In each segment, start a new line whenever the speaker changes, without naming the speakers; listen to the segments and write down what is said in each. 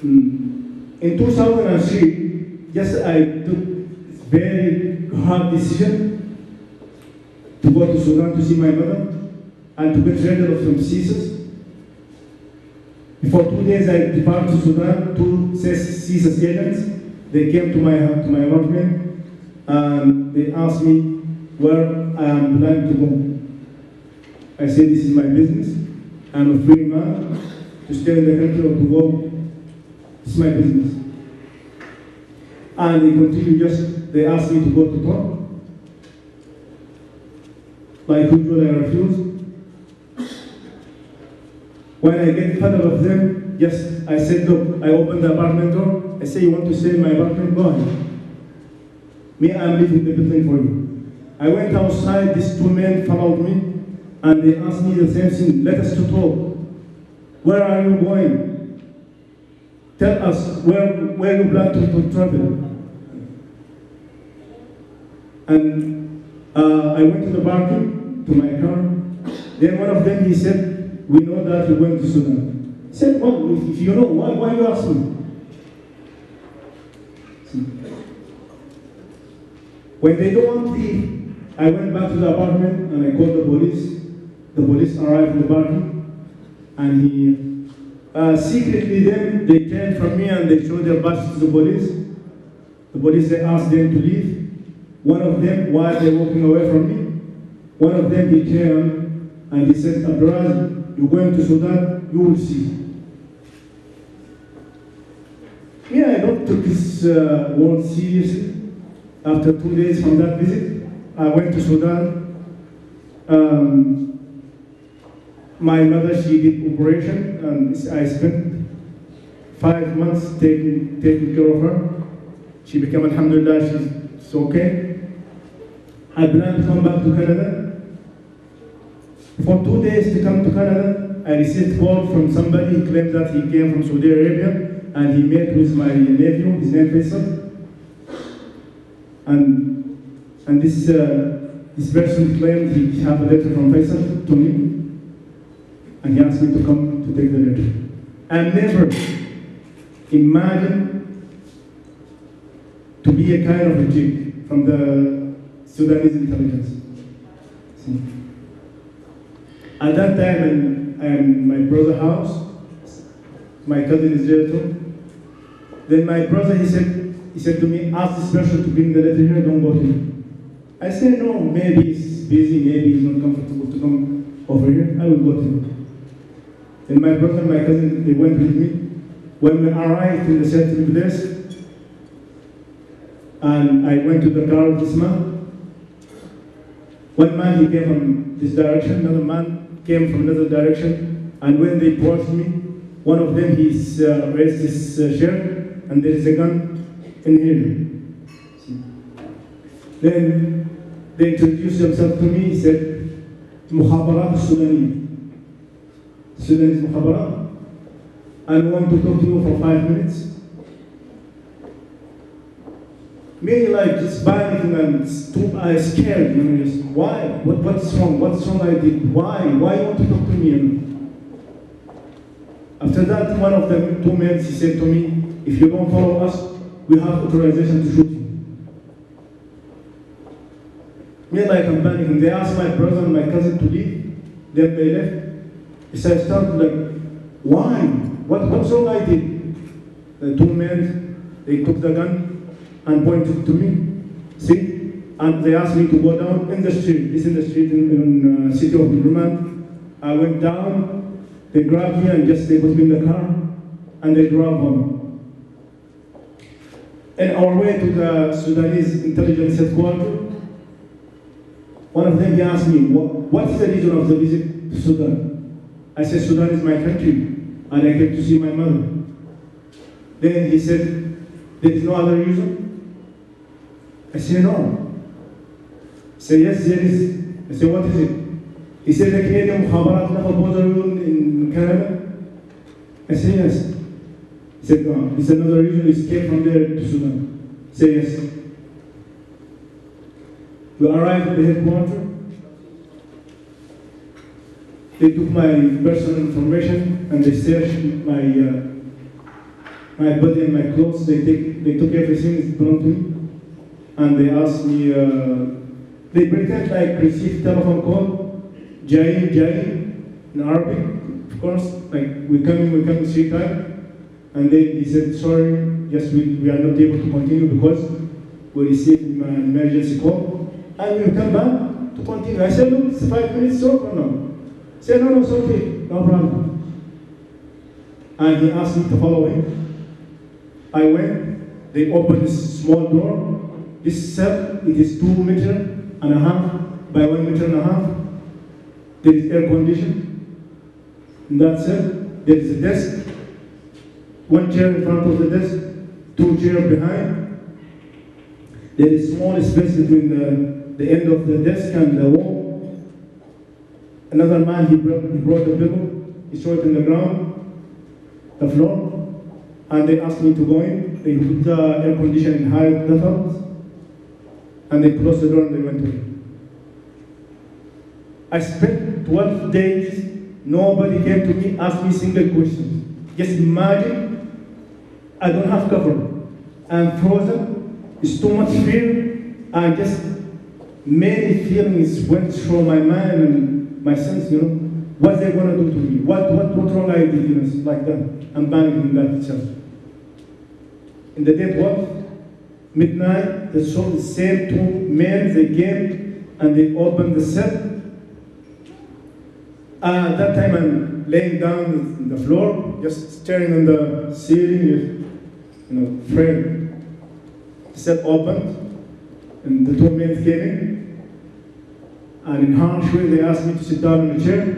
In 2003, yes, I took a very hard decision to go to Sudan to see my mother and to get rid of some CSIS. For 2 days, I departed to Sudan. 2 CSIS agents, they came to my apartment and they asked me where I am planning to go. I said, this is my business. I'm a free man to stay in the country or to go. It's my business. And they continued, they asked me to go to talk. Like usual, I refused. When I get fed up of them, yes, I said, look, I opened the apartment door. I say, you want to stay in my apartment? Go ahead. Me, I'm leaving the building for you. I went outside, these 2 men followed me, and they asked me the same thing, let us to talk. Where are you going? Tell us where you plan to travel. And I went to the parking, to my car. Then one of them, he said, we know that you're going to Sudan. I said, well, if you know, why you ask me? When they don't want to leave, I went back to the apartment and I called the police. The police arrived in the parking, and he secretly then they turned from me and they showed their badges to the police. The police, they asked them to leave. One of them, while they're walking away from me, one of them he turned and he said, Abdelrazik, you're going to Sudan, you will see. Yeah, I don't take this word seriously. After 2 days from that visit, I went to Sudan. My mother, she did operation, and I spent 5 months taking care of her. She became, alhamdulillah, she's okay. I plan to come back to Canada. For 2 days to come to Canada, I received a call from somebody. He claimed that he came from Saudi Arabia, and he met with my nephew, his name Faisal. And this person claimed he had a letter from Faisal to me, and he asked me to come to take the letter. I never imagined to be a kind of a chick from the Sudanese intelligence. See? At that time, I'm in my brother's house. My cousin is there too. Then my brother, he said to me, ask this person to bring the letter here, don't go to him. I said, no, maybe he's busy, maybe he's not comfortable to come over here, I will go to him. Then my brother and my cousin, they went with me. When we arrived in the certain place, and I went to the car of this man, one man, he came from this direction, another man came from another direction, and when they approached me, one of them, he raised his shirt, and there is a gun in here. See? Then they introduced themselves to me. He said, Mukhabarat Sudani. Sudanese Mukhabarat. I want to talk to you for 5 minutes. Me like just panicking and I scared, you know, just why? What's wrong? What's wrong I did? Why? Why you want to talk to me? You know? After that, one of the 2 men, he said to me, if you don't follow us, we have authorization to shoot you. Me like I'm panicking. They asked my brother and my cousin to leave. Then they left. So I started like, why? What's wrong I did? The 2 men, they took the gun and pointed to me. See? And they asked me to go down in the street. This is the street in city of Durman. I went down. They grabbed me and just they put me in the car and they drove home. On our way to the Sudanese intelligence headquarters, one of them, he asked me, what's the reason of the visit to Sudan? I said, Sudan is my country, and I came to see my mother. Then he said, there is no other reason? I said, no. He said, yes, there is. I said, what is it? He said, the Canadian Mukhabarat never bother you in Canada? I said, yes. He said, no, it's another reason he escaped from there to Sudan. I said, yes. We arrived at the headquarters. They took my personal information and they searched my body and my clothes. They took everything that belonged to me, and they asked me. They pretend like received telephone call, Jain, in Arabic, of course. Like we come 3 times, and then he said, sorry, yes, we are not able to continue because we received an emergency call, and we will come back to continue. I said, look, it's 5 minutes over now. He said, no, it's okay, no problem. And he asked me to follow him. I went, they opened this small door. This cell, it is 2.5 meters by 1.5 meters. There is air condition. In that cell, there is a desk, 1 chair in front of the desk, 2 chairs behind. There is small space between the end of the desk and the wall. Another man, he brought a pillow, he threw it in the ground, the floor, and they asked me to go in. They put the air conditioning in high levels, and they closed the door and they went away. I spent 12 days, nobody came to me, asked me single question. Just imagine, I don't have cover. I'm frozen, it's too much fear, and just many feelings went through my mind and my sense, you know, what they're gonna do to me, what wrong I did, you know, like that. I'm panicking that itself. In the day 12, midnight, the same 2 men, they came and they opened the cell. At that time, I'm laying down on the floor, just staring on the ceiling, you know, frame. The cell opened, and the 2 men came in, and in harsh way, they asked me to sit down in a chair,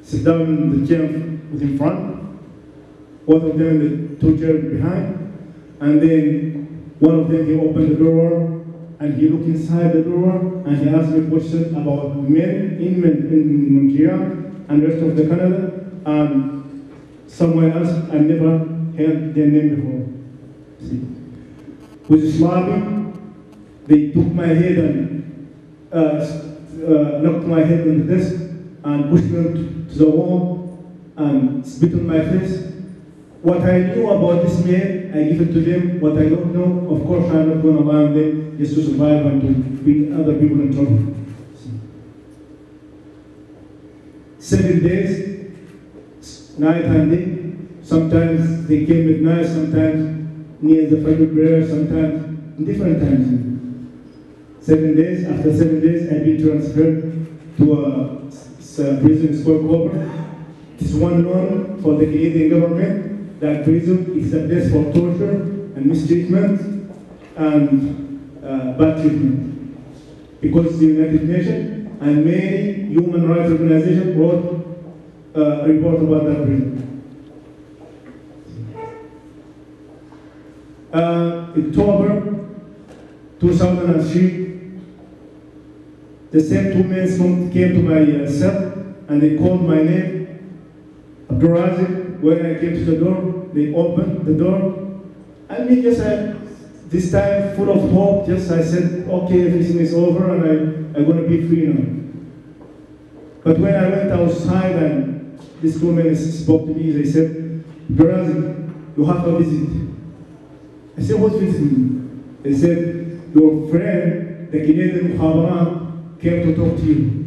sit down in the chair in front, both of them in the 2 chairs behind, and then one of them, he opened the door, and he looked inside the door, and he asked me a question about men in Montreal and the rest of the Canada, and somewhere else I never heard their name before. See. With slapping, they took my head and knocked my head on the desk and pushed me to the wall and spit on my face. What I knew about this man, I give it to them. What I don't know, of course, I'm not going to allow them just to survive and to bring other people in trouble. 7 days, night and day. Sometimes they came at night, sometimes near the Fajr prayer, sometimes in different times. 7 days, after 7 days, I've been transferred to a prison called Cobra. It is one known for the Canadian government. That prison is a place for torture and mistreatment and bad treatment. Because the United Nations and many human rights organizations wrote a report about that prison. October 2003, the same 2 men came to my cell and they called my name, Abdelrazik. When I came to the door, they opened the door. And me just, this time full of hope, just I said, okay, everything is over and I'm going to be free now. But when I went outside and this 2 men spoke to me, they said, Abdelrazik, you have a visit. I said, what's visiting? They said, your friend, the Canadian Mukhabarat, came to talk to you.